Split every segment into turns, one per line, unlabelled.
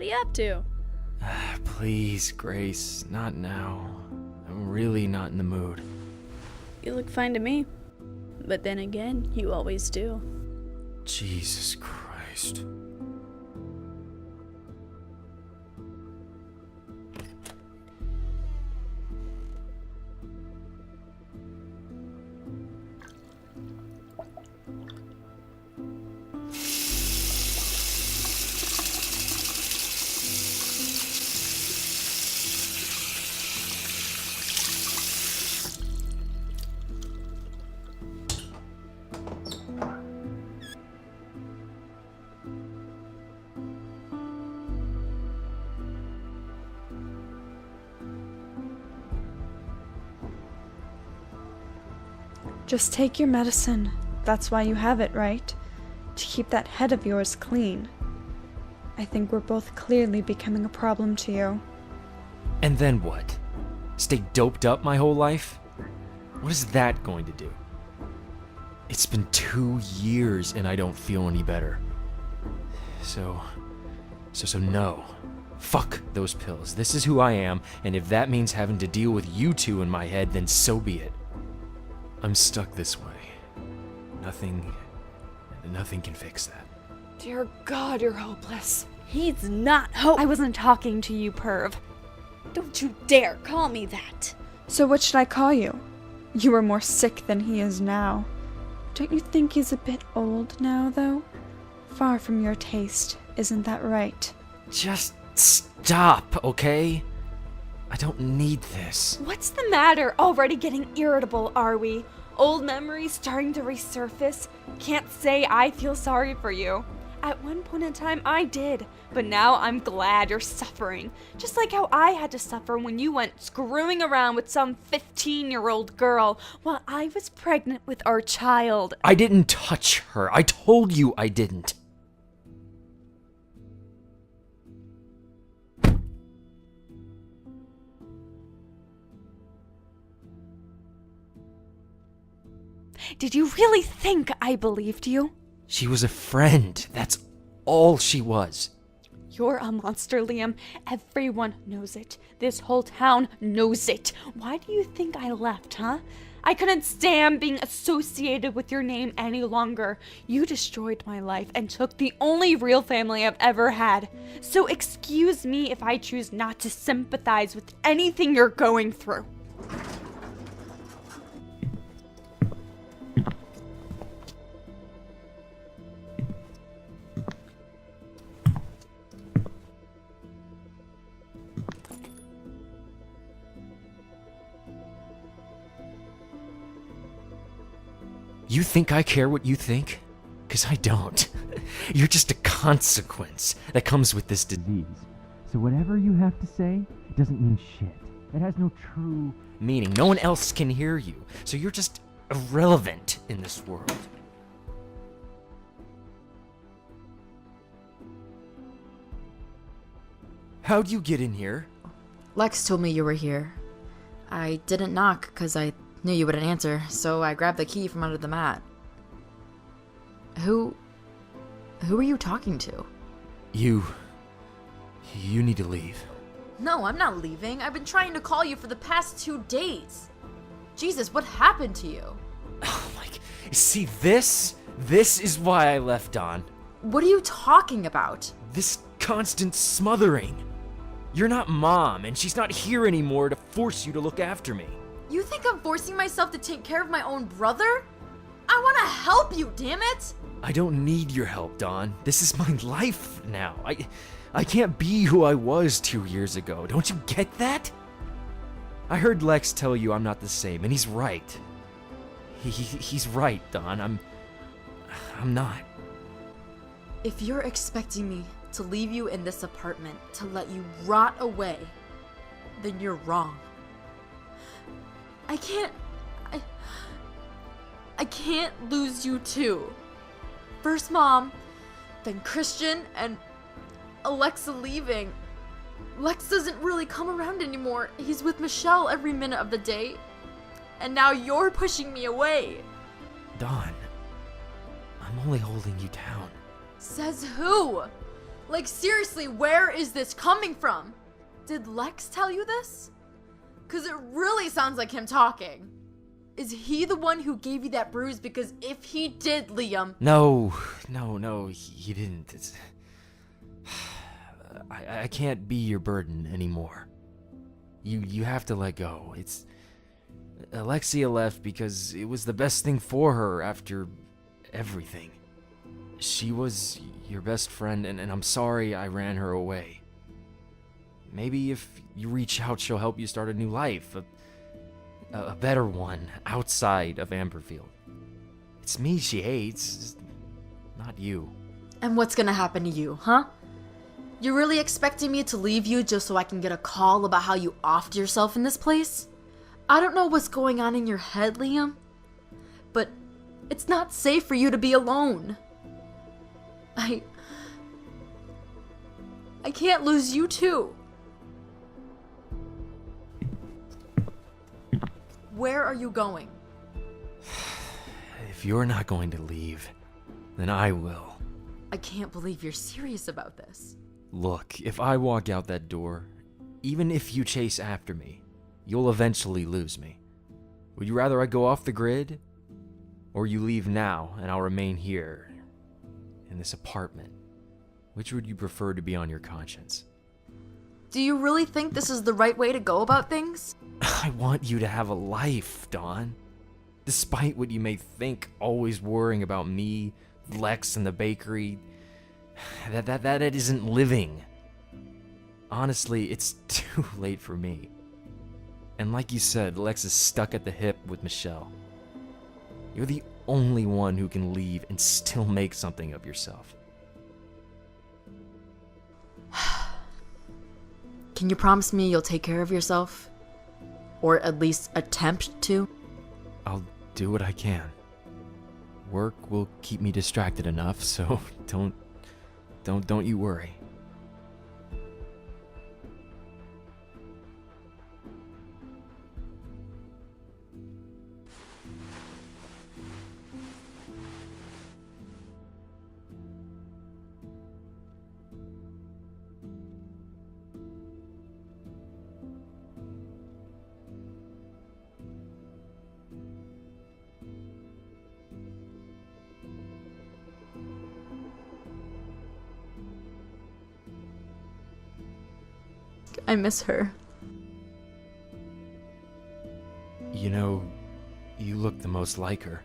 are you up to?
Please, Grace, not now. I'm really not in the mood.
You look fine to me. But then again, you always do.
Jesus Christ.
Just take your medicine. That's why you have it, right? To keep that head of yours clean. I think we're both clearly becoming a problem to you.
And then what? Stay doped up my whole life? What is that going to do? It's been 2 years and I don't feel any better. So no. Fuck those pills. This is who I am, and if that means having to deal with you two in my head, then so be it. I'm stuck this way. Nothing can fix that.
Dear God, you're hopeless.
He's not
I wasn't talking to you, perv.
Don't you dare call me that.
So what should I call you? You were more sick than he is now. Don't you think he's a bit old now, though? Far from your taste, isn't that right?
Just stop, okay? I don't need this.
What's the matter? Already getting irritable, are we? Old memories starting to resurface? Can't say I feel sorry for you. At one point in time, I did. But now I'm glad you're suffering. Just like how I had to suffer when you went screwing around with some 15-year-old girl while I was pregnant with our child.
I didn't touch her. I told you I didn't.
Did you really think I believed you?
She was a friend. That's all she was.
You're a monster, Liam. Everyone knows it. This whole town knows it. Why do you think I left, huh? I couldn't stand being associated with your name any longer. You destroyed my life and took the only real family I've ever had. So excuse me if I choose not to sympathize with anything you're going through.
You think I care what you think? 'Cause I don't. You're just a consequence that comes with this disease. So whatever you have to say doesn't mean shit. It has no true meaning. No one else can hear you. So you're just irrelevant in this world. How'd you get in here?
Lex told me you were here. I didn't knock because I knew you wouldn't answer, so I grabbed the key from under the mat. Who are you talking to?
You need to leave.
No, I'm not leaving. I've been trying to call you for the past 2 days. Jesus, what happened to you?
Oh my... See, this is why I left, Dawn.
What are you talking about?
This constant smothering. You're not Mom, and she's not here anymore to force you to look after me.
You think I'm forcing myself to take care of my own brother? I want to help you, damn it!
I don't need your help, Dawn. This is my life now. I can't be who I was 2 years ago. Don't you get that? I heard Lex tell you I'm not the same, and he's right. He's right, Dawn. I'm not.
If you're expecting me to leave you in this apartment to let you rot away, then you're wrong. I can't lose you too. First Mom, then Christian, and Alexa leaving. Lex doesn't really come around anymore. He's with Michelle every minute of the day. And now you're pushing me away.
Dawn, I'm only holding you down.
Says who? Like, seriously, where is this coming from? Did Lex tell you this? Because it really sounds like him talking. Is he the one who gave you that bruise? Because if he did, Liam...
No, he didn't. It's... I can't be your burden anymore. You have to let go. It's... Alexia left because it was the best thing for her after everything. She was your best friend, and I'm sorry I ran her away. Maybe if you reach out, she'll help you start a new life. A better one, outside of Amberfield. It's me she hates, not you.
And what's gonna happen to you, huh? You're really expecting me to leave you just so I can get a call about how you offed yourself in this place? I don't know what's going on in your head, Liam, but it's not safe for you to be alone. I can't lose you too. Where are you going?
If you're not going to leave, then I will.
I can't believe you're serious about this.
Look, if I walk out that door, even if you chase after me, you'll eventually lose me. Would you rather I go off the grid? Or you leave now and I'll remain here, in this apartment? Which would you prefer to be on your conscience?
Do you really think this is the right way to go about things?
I want you to have a life, Dawn. Despite what you may think, always worrying about me, Lex, and the bakery, that isn't living. Honestly, it's too late for me. And like you said, Lex is stuck at the hip with Michelle. You're the only one who can leave and still make something of yourself.
Can you promise me you'll take care of yourself? Or at least attempt to?
I'll do what I can. Work will keep me distracted enough, so don't you worry.
I miss her.
You know, you look the most like her.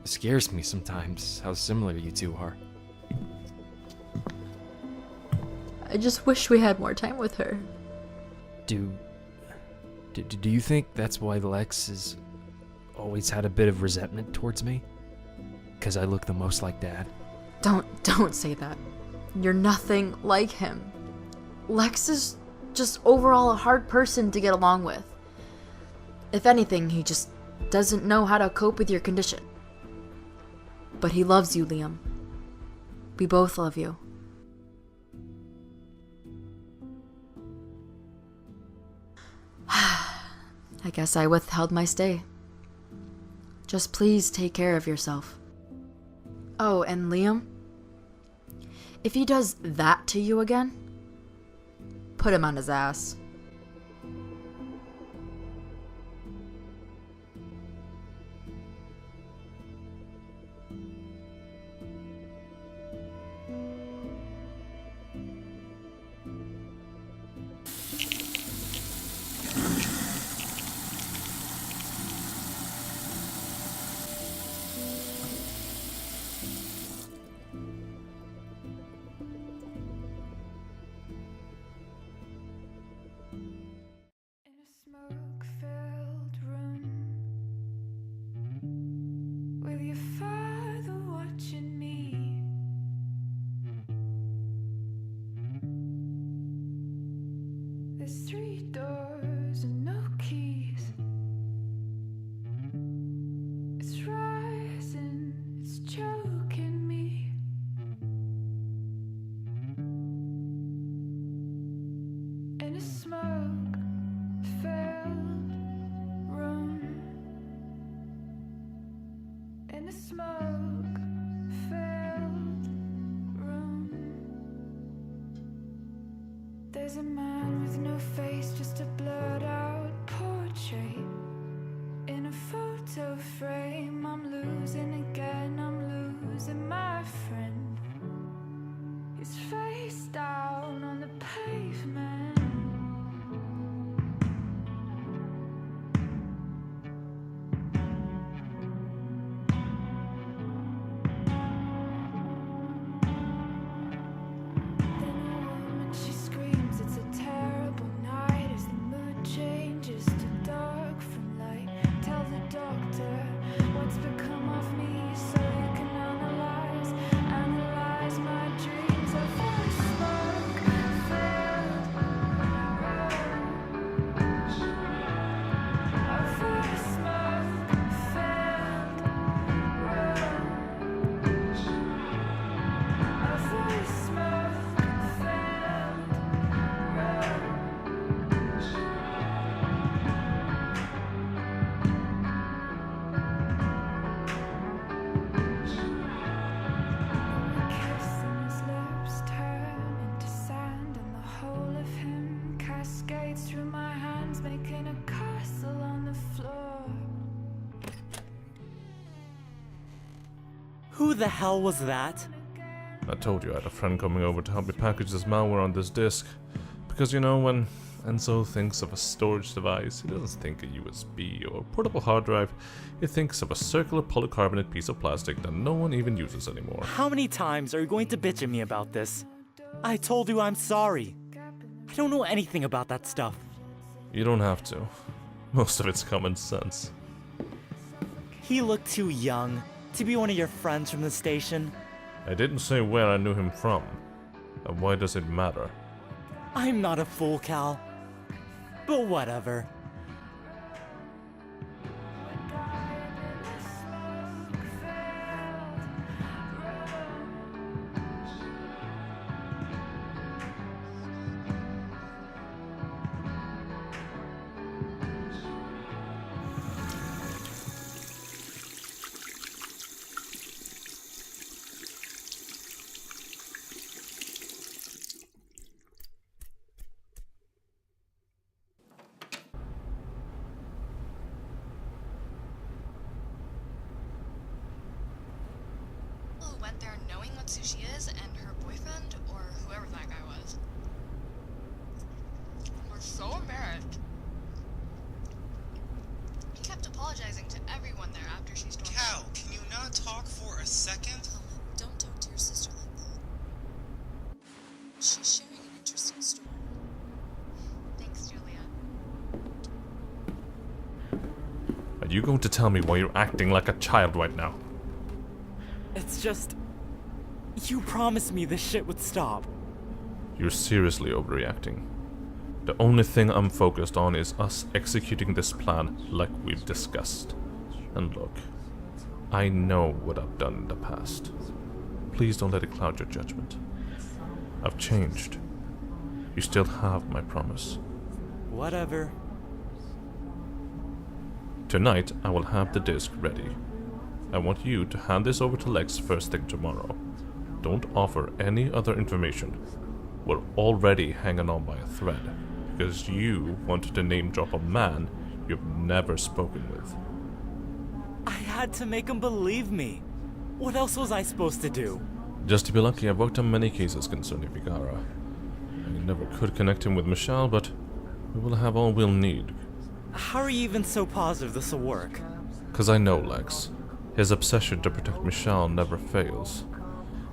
It scares me sometimes how similar you two are.
I just wish we had more time with her.
Do you think that's why Lex has always had a bit of resentment towards me? 'Cause I look the most like Dad?
Don't say that. You're nothing like him. Lex is just overall a hard person to get along with. If anything, he just doesn't know how to cope with your condition. But he loves you, Liam. We both love you. I guess I withheld my stay. Just please take care of yourself. Oh, and Liam, if he does that to you again, put him on his ass.
is a man with no face, just a blurred out portrait in a photo frame. I'm losing again, I'm losing my friend. His face down on the pavement.
Who the hell was that?
I told you I had a friend coming over to help me package this malware on this disk. Because you know, when Enzo thinks of a storage device, he doesn't think a USB or portable hard drive. He thinks of a circular polycarbonate piece of plastic that no one even uses anymore.
How many times are you going to bitch at me about this? I told you I'm sorry. I don't know anything about that stuff.
You don't have to. Most of it's common sense.
He looked too young to be one of your friends from the station.
I didn't say where I knew him from. And why does it matter?
I'm not a fool, Cal. But whatever.
Went there knowing what Sushi is and her boyfriend, or whoever that guy was. We're so embarrassed. He kept apologizing to everyone there after she stormed
Cal,
out.
can you not talk for a second?
Don't talk to your sister like that. She's sharing an interesting story. Thanks, Julia.
Are you going to tell me why you're acting like a child right now?
It's just... You promised me this shit would stop.
You're seriously overreacting. The only thing I'm focused on is us executing this plan like we've discussed. And look, I know what I've done in the past. Please don't let it cloud your judgment. I've changed. You still have my promise.
Whatever.
Tonight, I will have the disc ready. I want you to hand this over to Lex first thing tomorrow. Don't offer any other information. We're already hanging on by a thread, because you wanted to name drop a man you've never spoken with.
I had to make him believe me. What else was I supposed to do?
Just to be lucky, I've worked on many cases concerning Vigara. I never could connect him with Michelle, but we will have all we'll need.
How are you even so positive this will work?
Because I know Lex. His obsession to protect Michelle never fails.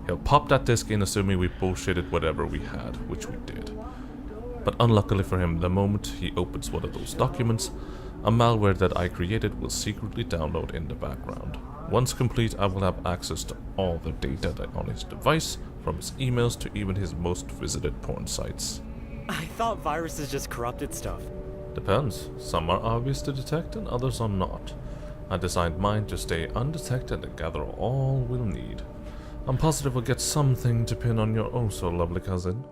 He'll pop that disc in assuming we bullshitted whatever we had, which we did. But unluckily for him, the moment he opens one of those documents, a malware that I created will secretly download in the background. Once complete, I will have access to all the data on his device, from his emails to even his most visited porn sites.
I thought viruses just corrupted stuff.
Depends. Some are obvious to detect and others are not. I designed mine to stay undetected and gather all we'll need. I'm positive we'll get something to pin on your oh-so-lovely cousin.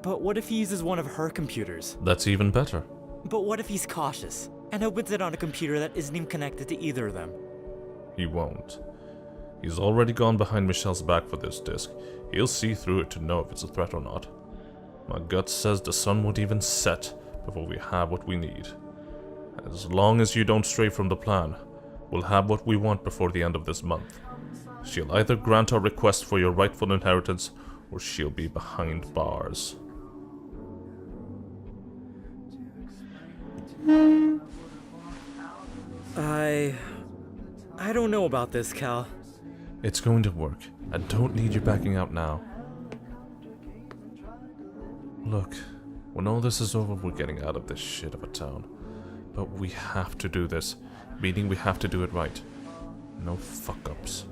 But what if he uses one of her computers?
That's even better.
But what if he's cautious and opens it on a computer that isn't even connected to either of them?
He won't. He's already gone behind Michelle's back for this disc. He'll see through it to know if it's a threat or not. My gut says the sun won't even set before we have what we need. As long as you don't stray from the plan, we'll have what we want before the end of this month. She'll either grant our request for your rightful inheritance, or she'll be behind bars.
I don't know about this, Cal.
It's going to work. I don't need you backing out now. Look, when all this is over, we're getting out of this shit of a town. But we have to do this, meaning we have to do it right. No fuck-ups.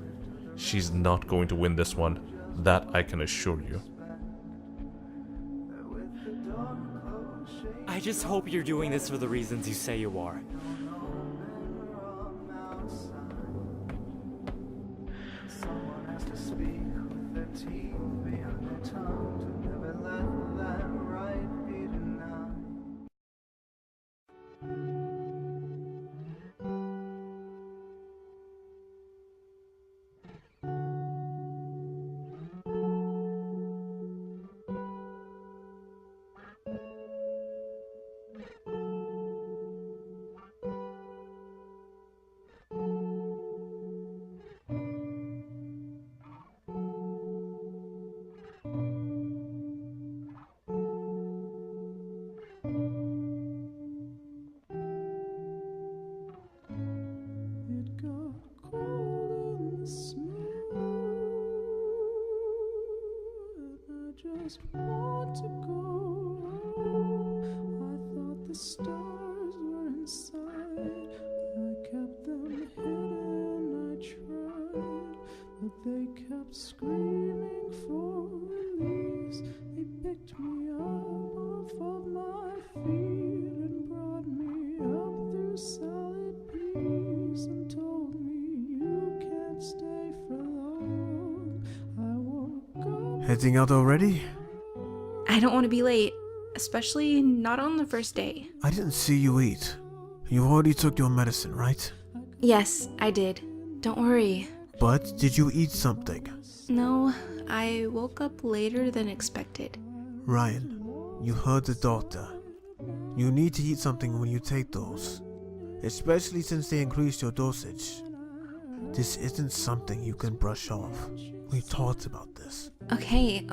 She's not going to win this one. That I can assure you.
I just hope you're doing this for the reasons you say you are.
Just want to go home. I thought the stars were inside. I kept them hidden, I tried, but they kept screaming for release. They picked me up off of my feet and brought me up through solid peace and told me you can't stay for long. I woke up.
Heading out already?
I don't want to be late, especially not on the first day.
I didn't see you eat. You already took your medicine, right?
Yes, I did. Don't worry.
But did you eat something?
No, I woke up later than expected.
Ryan, you heard the doctor. You need to eat something when you take those, especially since they increased your dosage. This isn't something you can brush off. We talked about this.
Okay.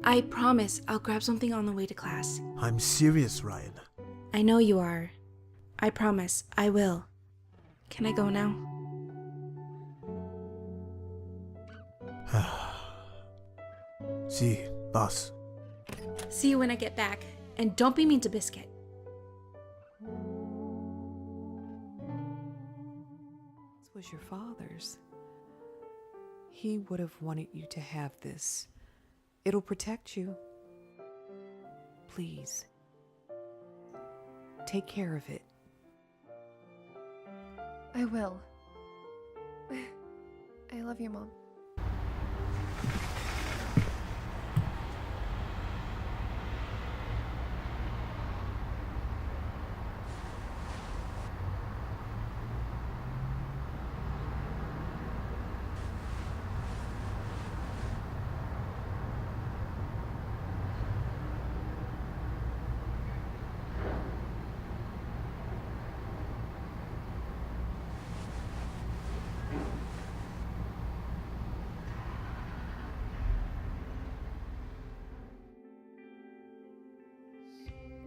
I promise I'll grab something on the way to class.
I'm serious, Ryan.
I know you are. I promise, I will. Can I go now?
See, boss.
See you when I get back. And don't be mean to Biscuit.
This was your father's. He would have wanted you to have this. It'll protect you. Please. Take care of it.
I will. I love you, Mom.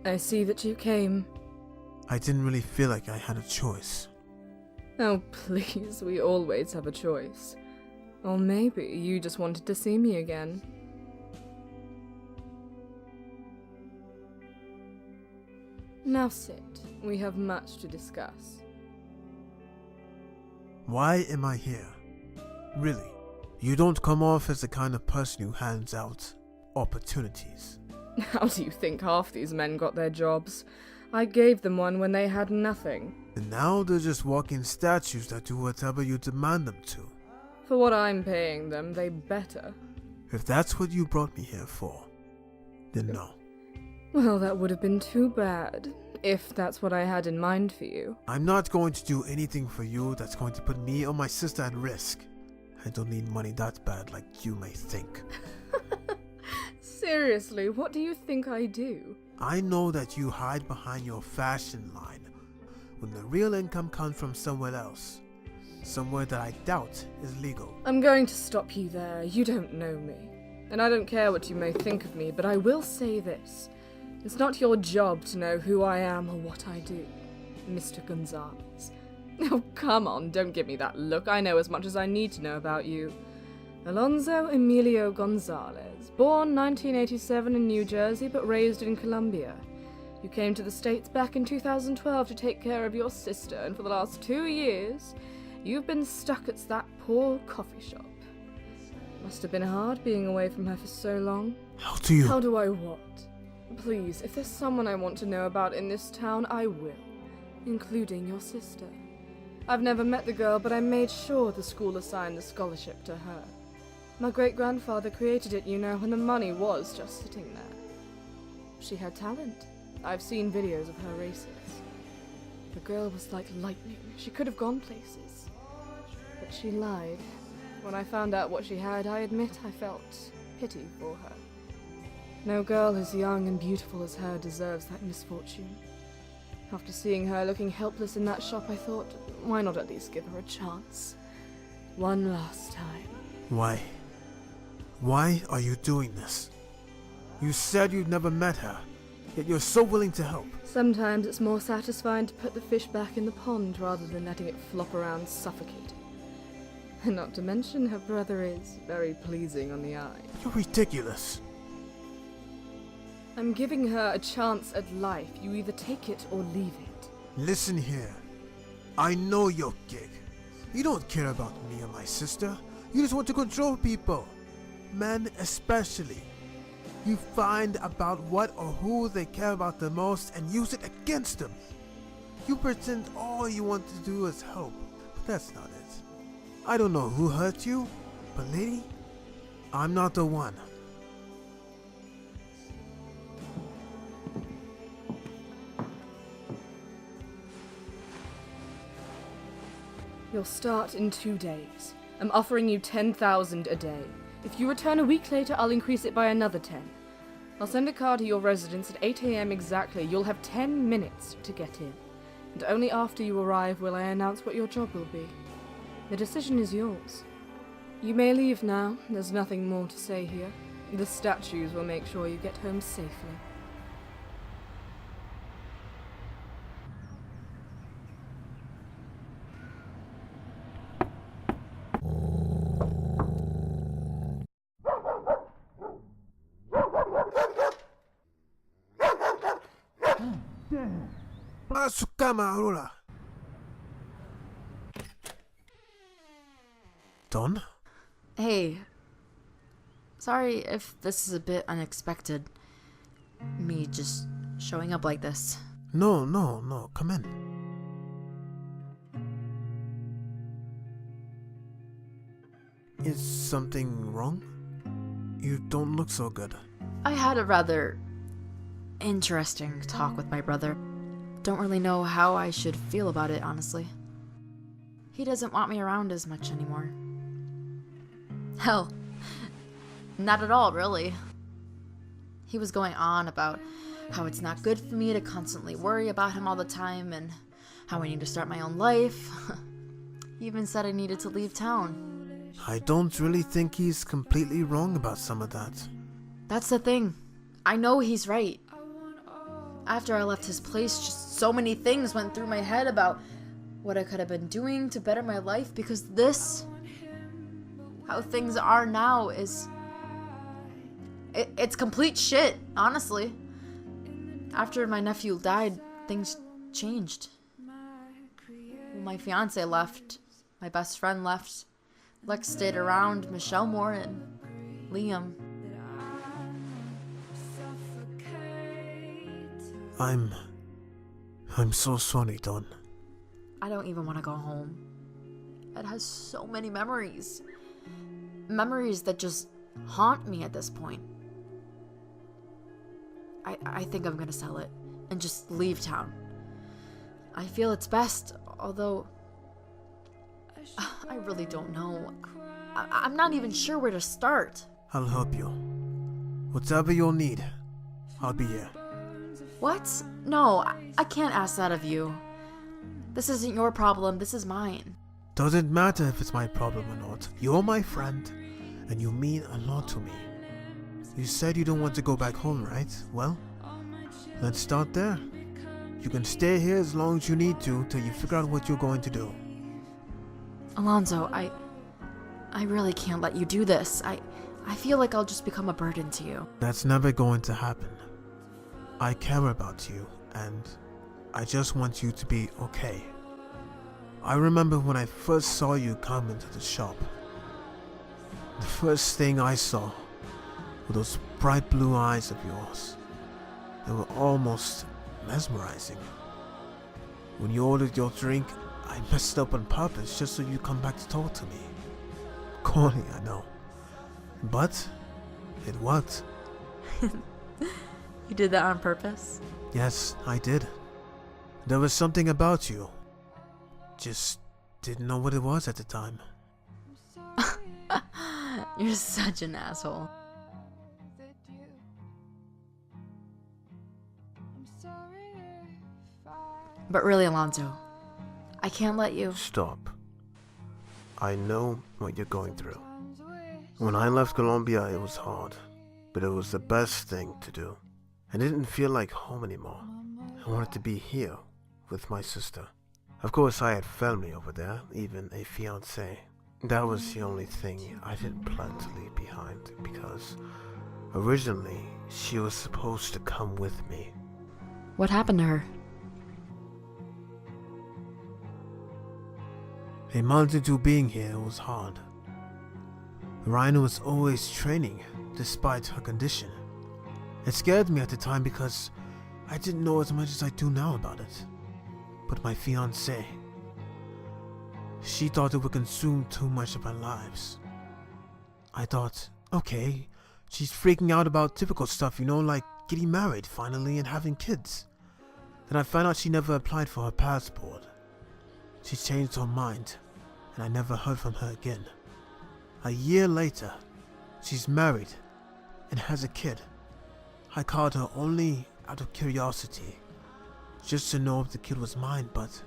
I see that you came.
I didn't really feel like I had a choice.
Oh, please, we always have a choice. Or maybe you just wanted to see me again. Now sit. We have much to discuss.
Why am I here? Really, you don't come off as the kind of person who hands out opportunities.
How do you think half these men got their jobs? I gave them one when they had nothing.
And now they're just walking statues that do whatever you demand them to.
For what I'm paying them, they better.
If that's what you brought me here for, then no.
Well, that would have been too bad, if that's what I had in mind for you.
I'm not going to do anything for you that's going to put me or my sister at risk. I don't need money that bad like you may think.
Seriously, what do you think I do?
I know that you hide behind your fashion line when the real income comes from somewhere else. Somewhere that I doubt is legal.
I'm going to stop you there. You don't know me. And I don't care what you may think of me, but I will say this. It's not your job to know who I am or what I do, Mr. Gonzalez. Oh, come on, don't give me that look. I know as much as I need to know about you. Alonso Emilio Gonzalez, born 1987 in New Jersey, but raised in Colombia. You came to the States back in 2012 to take care of your sister, and for the last 2 years, you've been stuck at that poor coffee shop. Must have been hard being away from her for so long.
How do
I what? Please, if there's someone I want to know about in this town, I will, including your sister. I've never met the girl, but I made sure the school assigned the scholarship to her. My great-grandfather created it, you know, and the money was just sitting there. She had talent. I've seen videos of her races. The girl was like lightning. She could have gone places. But she lied. When I found out what she had, I admit I felt pity for her. No girl as young and beautiful as her deserves that misfortune. After seeing her looking helpless in that shop, I thought, why not at least give her a chance? One last time.
Why? Why are you doing this? You said you'd never met her, yet you're so willing to help.
Sometimes it's more satisfying to put the fish back in the pond rather than letting it flop around suffocating. And not to mention her brother is very pleasing on the eye.
You're ridiculous.
I'm giving her a chance at life. You either take it or leave it.
Listen here. I know your gig. You don't care about me or my sister. You just want to control people. Men especially. You find about what or who they care about the most and use it against them. You pretend all you want to do is help, but that's not it. I don't know who hurt you, but lady, I'm not the one.
You'll start in 2 days. I'm offering you 10,000 a day. If you return a week later, I'll increase it by another 10. I'll send a car to your residence at 8 a.m. exactly. You'll have 10 minutes to get in. And only after you arrive will I announce what your job will be. The decision is yours. You may leave now. There's nothing more to say here. The statues will make sure you get home safely.
Masuk kama, Aurora. Don?
Hey. Sorry if this is a bit unexpected. Me just showing up like this.
No, come in. Is something wrong? You don't look so good.
I had a rather interesting talk with my brother. Don't really know how I should feel about it, honestly. He doesn't want me around as much anymore. Hell, not at all, really. He was going on about how it's not good for me to constantly worry about him all the time and how I need to start my own life. He even said I needed to leave town.
I don't really think he's completely wrong about some of that.
That's the thing. I know he's right. After I left his place, just so many things went through my head about what I could have been doing to better my life, because this, how things are now, is... It's complete shit, honestly. After my nephew died, things changed. My fiance left, my best friend left, Lex stayed around, Michelle more, and Liam.
I'm so sorry, Don.
I don't even want to go home. It has so many memories. Memories that just haunt me at this point. I think I'm gonna sell it and just leave town. I feel it's best, although I really don't know. I'm not even sure where to start.
I'll help you. Whatever you'll need, I'll be here.
What? No, I can't ask that of you. This isn't your problem, this is mine.
Doesn't matter if it's my problem or not. You're my friend, and you mean a lot to me. You said you don't want to go back home, right? Well, let's start there. You can stay here as long as you need to till you figure out what you're going to do.
Alonzo, I really can't let you do this. I feel like I'll just become a burden to you.
That's never going to happen. I care about you, and I just want you to be okay. I remember when I first saw you come into the shop. The first thing I saw were those bright blue eyes of yours. They were almost mesmerizing. When you ordered your drink, I messed up on purpose just so you'd come back to talk to me. Corny, I know. But it worked.
You did that on purpose?
Yes, I did. There was something about you. Just didn't know what it was at the time.
You're such an asshole. But really, Alonzo, I can't let you.
Stop. I know what you're going through. When I left Colombia, it was hard, but it was the best thing to do. I didn't feel like home anymore. I wanted to be here with my sister. Of course, I had family over there, even a fiancé. That was the only thing I didn't plan to leave behind, because originally she was supposed to come with me.
What happened to her?
A month into being here was hard. Rhino was always training, despite her condition. It scared me at the time because I didn't know as much as I do now about it. But my fiancée, she thought it would consume too much of our lives. I thought, okay, she's freaking out about typical stuff, like getting married finally and having kids. Then I found out she never applied for her passport. She changed her mind, and I never heard from her again. A year later, she's married and has a kid. I called her only out of curiosity, just to know if the kid was mine, but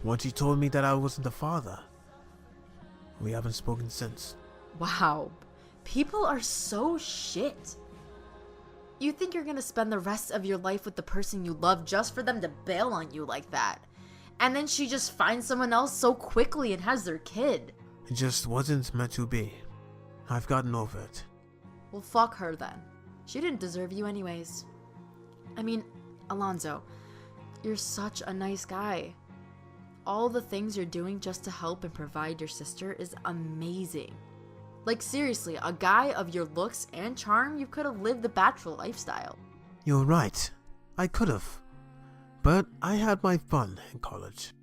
once she told me that I wasn't the father, we haven't spoken since.
Wow, people are so shit. You think you're gonna spend the rest of your life with the person you love just for them to bail on you like that? And then she just finds someone else so quickly and has their kid.
It just wasn't meant to be. I've gotten over it.
Well, fuck her then. She didn't deserve you anyways. I mean, Alonzo, you're such a nice guy. All the things you're doing just to help and provide your sister is amazing. Like seriously, a guy of your looks and charm, you could have lived the bachelor lifestyle.
You're right. I could have. But I had my fun in college.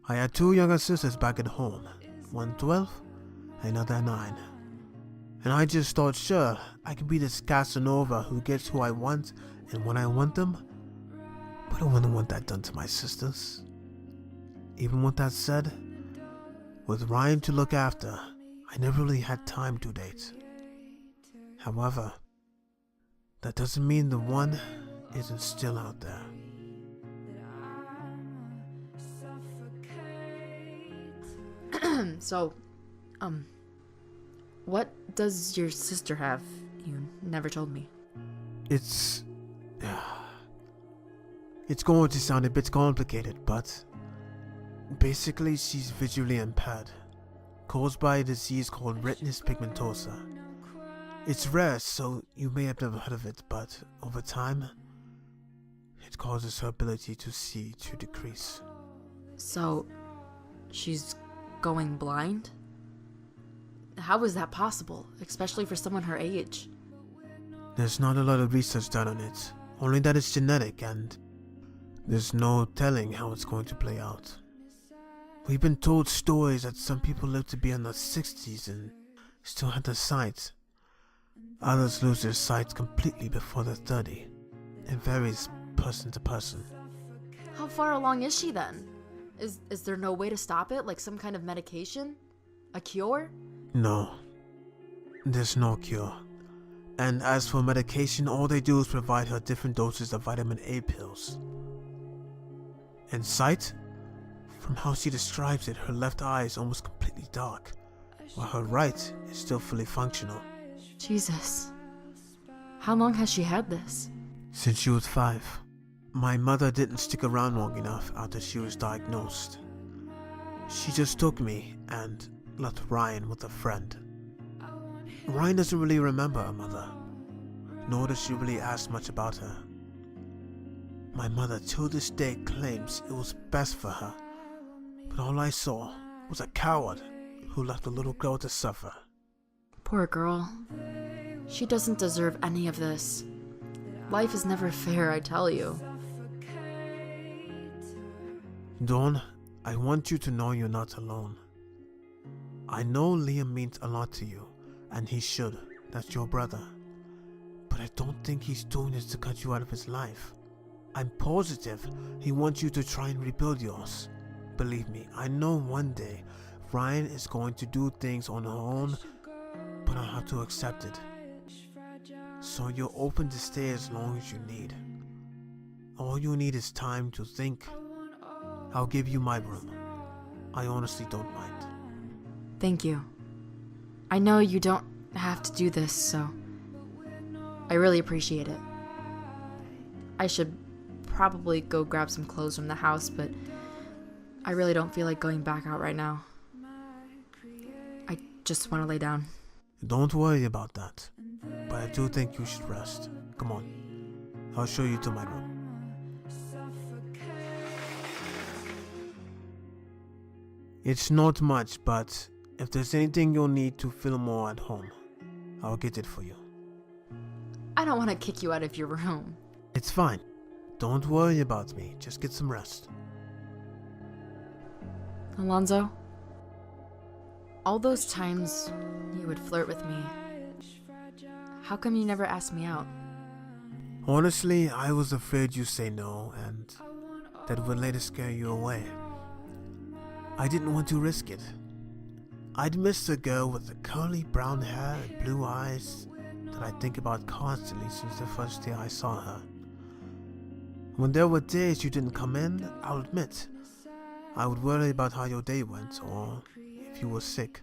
I had two younger sisters back at home. One 12, another 9. And I just thought, sure, I can be this Casanova who gets who I want and when I want them. But I wouldn't want that done to my sisters. Even with that said, with Ryan to look after, I never really had time to date. However, that doesn't mean the one isn't still out there.
So, what does your sister have? You never told me.
It's going to sound a bit complicated, but basically she's visually impaired, caused by a disease called retinitis pigmentosa. It's rare, so you may have never heard of it, but over time, it causes her ability to see to decrease.
So, she's going blind? How is that possible, especially for someone her age?
There's not a lot of research done on it, only that it's genetic and there's no telling how it's going to play out. We've been told stories that some people live to be in their 60s and still have their sight. Others lose their sight completely before they're 30. It varies person to person.
How far along is she then? Is there no way to stop it, like some kind of medication? A cure?
No, there's no cure. And as for medication, all they do is provide her different doses of vitamin A pills. In sight, from how she describes it, her left eye is almost completely dark, while her right is still fully functional.
Jesus. How long has she had this?
Since she was 5. My mother didn't stick around long enough after she was diagnosed. She just took me and left Ryan with a friend. Ryan doesn't really remember her mother, nor does she really ask much about her. My mother till this day claims it was best for her, but all I saw was a coward who left a little girl to suffer.
Poor girl. She doesn't deserve any of this. Life is never fair, I tell you.
Dawn, I want you to know you're not alone. I know Liam means a lot to you, and he should. That's your brother. But I don't think he's doing this to cut you out of his life. I'm positive he wants you to try and rebuild yours. Believe me, I know one day Ryan is going to do things on her own, but I'll have to accept it. So you're open to stay as long as you need. All you need is time to think. I'll give you my room. I honestly don't mind.
Thank you. I know you don't have to do this, so I really appreciate it. I should probably go grab some clothes from the house, but I really don't feel like going back out right now. I just want to lay down.
Don't worry about that, but I do think you should rest. Come on, I'll show you to my room. It's not much, but if there's anything you'll need to feel more at home, I'll get it for you.
I don't want to kick you out of your room.
It's fine. Don't worry about me. Just get some rest.
Alonzo, all those times you would flirt with me, how come you never asked me out?
Honestly, I was afraid you'd say no, and that would later scare you away. I didn't want to risk it. I'd miss the girl with the curly brown hair and blue eyes that I think about constantly since the first day I saw her. When there were days you didn't come in, I'll admit, I would worry about how your day went or if you were sick.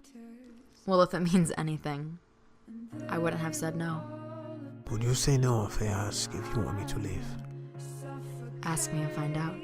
Well, if it means anything, I wouldn't have said no.
Would you say no if I ask if you want me to leave?
Ask me and find out.